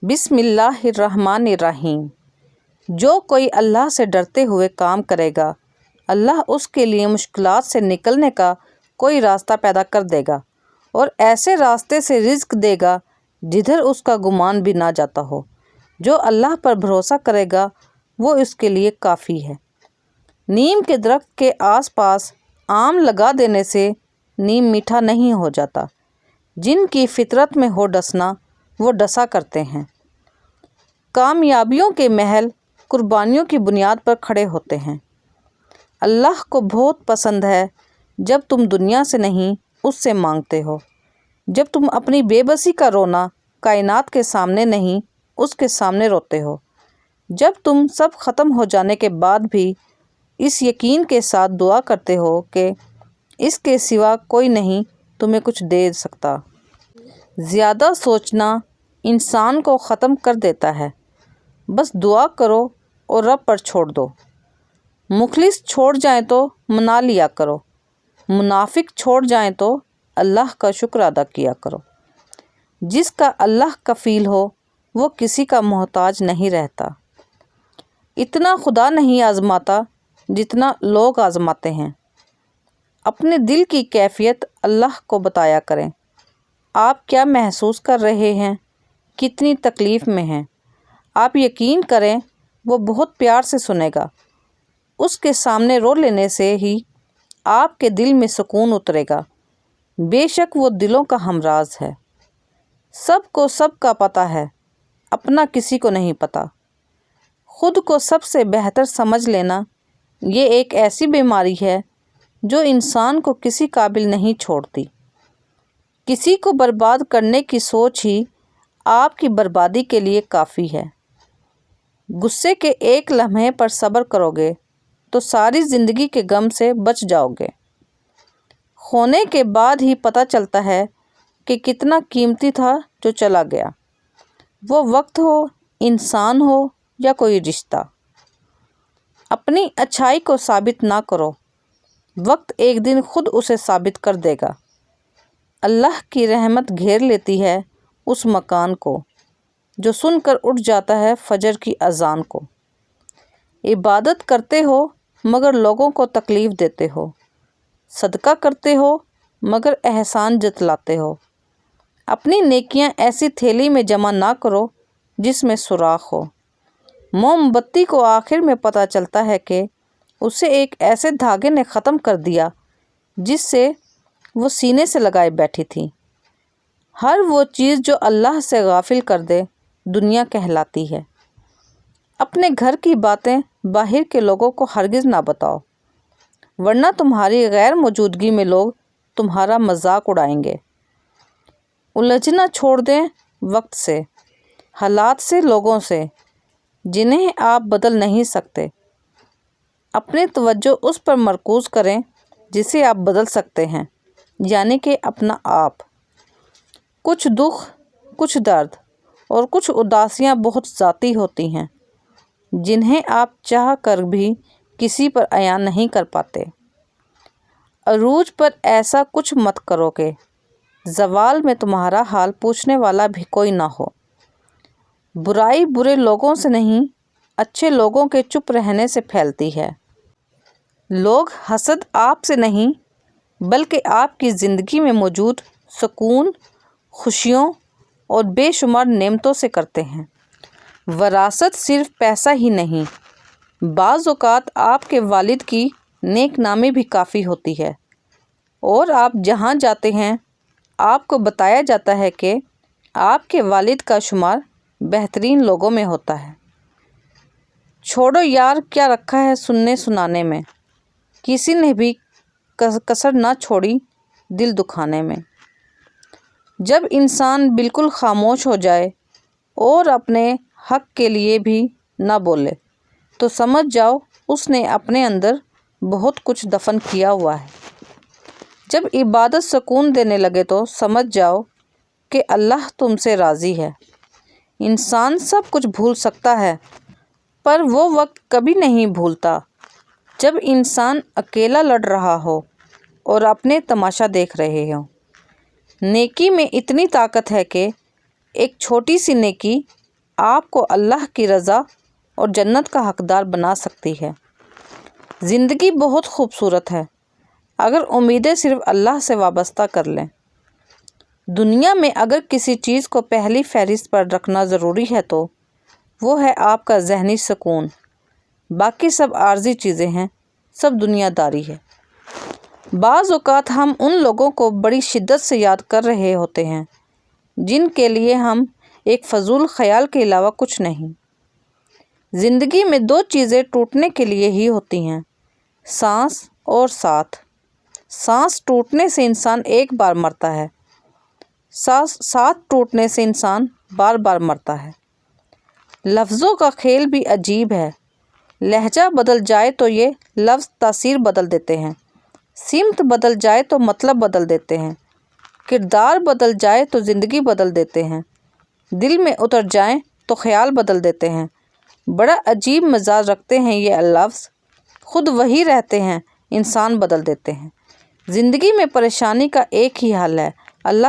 بسم اللہ الرحمن الرحیم۔ جو کوئی اللہ سے ڈرتے ہوئے کام کرے گا، اللہ اس کے لیے مشکلات سے نکلنے کا کوئی راستہ پیدا کر دے گا اور ایسے راستے سے رزق دے گا جدھر اس کا گمان بھی نہ جاتا ہو۔ جو اللہ پر بھروسہ کرے گا وہ اس کے لیے کافی ہے۔ نیم کے درخت کے آس پاس آم لگا دینے سے نیم میٹھا نہیں ہو جاتا۔ جن کی فطرت میں ہو ڈسنا وہ ڈسا کرتے ہیں۔ کامیابیوں کے محل قربانیوں کی بنیاد پر کھڑے ہوتے ہیں۔ اللہ کو بہت پسند ہے جب تم دنیا سے نہیں اس سے مانگتے ہو، جب تم اپنی بے بسی کا رونا کائنات کے سامنے نہیں اس کے سامنے روتے ہو، جب تم سب ختم ہو جانے کے بعد بھی اس یقین کے ساتھ دعا کرتے ہو کہ اس کے سوا کوئی نہیں تمہیں کچھ دے سکتا۔ زیادہ سوچنا انسان کو ختم کر دیتا ہے۔ بس دعا کرو اور رب پر چھوڑ دو۔ مخلص چھوڑ جائیں تو منا لیا کرو، منافق چھوڑ جائیں تو اللہ کا شکر ادا کیا کرو۔ جس کا اللہ کفیل ہو وہ کسی کا محتاج نہیں رہتا۔ اتنا خدا نہیں آزماتا جتنا لوگ آزماتے ہیں۔ اپنے دل کی کیفیت اللہ کو بتایا کریں۔ آپ کیا محسوس کر رہے ہیں، کتنی تکلیف میں ہیں۔ آپ یقین کریں وہ بہت پیار سے سنے گا۔ اس کے سامنے رو لینے سے ہی آپ کے دل میں سکون اترے گا۔ بے شک وہ دلوں کا ہمراز ہے۔ سب کو سب کا پتہ ہے، اپنا کسی کو نہیں پتہ۔ خود کو سب سے بہتر سمجھ لینا یہ ایک ایسی بیماری ہے جو انسان کو کسی قابل نہیں چھوڑتی۔ کسی کو برباد کرنے کی سوچ ہی آپ کی بربادی کے لیے کافی ہے۔ غصے کے ایک لمحے پر صبر کرو گے تو ساری زندگی کے غم سے بچ جاؤ گے۔ کھونے کے بعد ہی پتہ چلتا ہے کہ کتنا قیمتی تھا جو چلا گیا، وہ وقت ہو، انسان ہو یا کوئی رشتہ۔ اپنی اچھائی کو ثابت نہ کرو، وقت ایک دن خود اسے ثابت کر دے گا۔ اللہ کی رحمت گھیر لیتی ہے اس مکان کو جو سن کر اٹھ جاتا ہے فجر کی اذان کو۔ عبادت کرتے ہو مگر لوگوں کو تکلیف دیتے ہو، صدقہ کرتے ہو مگر احسان جتلاتے ہو۔ اپنی نیکیاں ایسی تھیلی میں جمع نہ کرو جس میں سوراخ ہو۔ موم بتی کو آخر میں پتہ چلتا ہے کہ اسے ایک ایسے دھاگے نے ختم کر دیا جس سے وہ سینے سے لگائے بیٹھی تھی۔ ہر وہ چیز جو اللہ سے غافل کر دے دنیا کہلاتی ہے۔ اپنے گھر کی باتیں باہر کے لوگوں کو ہرگز نہ بتاؤ، ورنہ تمہاری غیر موجودگی میں لوگ تمہارا مذاق اڑائیں گے۔ الجھنا چھوڑ دیں وقت سے، حالات سے، لوگوں سے جنہیں آپ بدل نہیں سکتے۔ اپنی توجہ اس پر مرکوز کریں جسے آپ بدل سکتے ہیں، یعنی کہ اپنا آپ۔ کچھ دکھ، کچھ درد اور کچھ اداسیاں بہت ذاتی ہوتی ہیں جنہیں آپ چاہ کر بھی کسی پر عیاں نہیں کر پاتے۔ عروج پر ایسا کچھ مت کرو کہ زوال میں تمہارا حال پوچھنے والا بھی کوئی نہ ہو۔ برائی برے لوگوں سے نہیں، اچھے لوگوں کے چپ رہنے سے پھیلتی ہے۔ لوگ حسد آپ سے نہیں بلکہ آپ کی زندگی میں موجود سکون، خوشیوں اور بے شمار نعمتوں سے کرتے ہیں۔ وراثت صرف پیسہ ہی نہیں، بعض اوقات آپ کے والد کی نیک نامی بھی کافی ہوتی ہے، اور آپ جہاں جاتے ہیں آپ کو بتایا جاتا ہے کہ آپ کے والد کا شمار بہترین لوگوں میں ہوتا ہے۔ چھوڑو یار کیا رکھا ہے سننے سنانے میں، کسی نے بھی کسر نہ چھوڑی دل دکھانے میں۔ جب انسان بالکل خاموش ہو جائے اور اپنے حق کے لیے بھی نہ بولے تو سمجھ جاؤ اس نے اپنے اندر بہت کچھ دفن کیا ہوا ہے۔ جب عبادت سکون دینے لگے تو سمجھ جاؤ کہ اللہ تم سے راضی ہے۔ انسان سب کچھ بھول سکتا ہے پر وہ وقت کبھی نہیں بھولتا جب انسان اکیلا لڑ رہا ہو اور اپنے تماشا دیکھ رہے ہوں۔ نیکی میں اتنی طاقت ہے کہ ایک چھوٹی سی نیکی آپ کو اللہ کی رضا اور جنت کا حقدار بنا سکتی ہے۔ زندگی بہت خوبصورت ہے اگر امیدیں صرف اللہ سے وابستہ کر لیں۔ دنیا میں اگر کسی چیز کو پہلی فہرست پر رکھنا ضروری ہے تو وہ ہے آپ کا ذہنی سکون۔ باقی سب عارضی چیزیں ہیں، سب دنیا داری ہے۔ بعض اوقات ہم ان لوگوں کو بڑی شدت سے یاد کر رہے ہوتے ہیں جن کے لیے ہم ایک فضول خیال کے علاوہ کچھ نہیں۔ زندگی میں دو چیزیں ٹوٹنے کے لیے ہی ہوتی ہیں، سانس اور ساتھ۔ سانس ٹوٹنے سے انسان ایک بار مرتا ہے، ساتھ ٹوٹنے سے انسان بار بار مرتا ہے۔ لفظوں کا کھیل بھی عجیب ہے، لہجہ بدل جائے تو یہ لفظ تاثیر بدل دیتے ہیں، سمت بدل جائے تو مطلب بدل دیتے ہیں، کردار بدل جائے تو زندگی بدل دیتے ہیں، دل میں اتر جائیں تو خیال بدل دیتے ہیں۔ بڑا عجیب مزاج رکھتے ہیں یہ لفظ، خود وہی رہتے ہیں، انسان بدل دیتے ہیں۔ زندگی میں پریشانی کا ایک ہی حل ہے، اللہ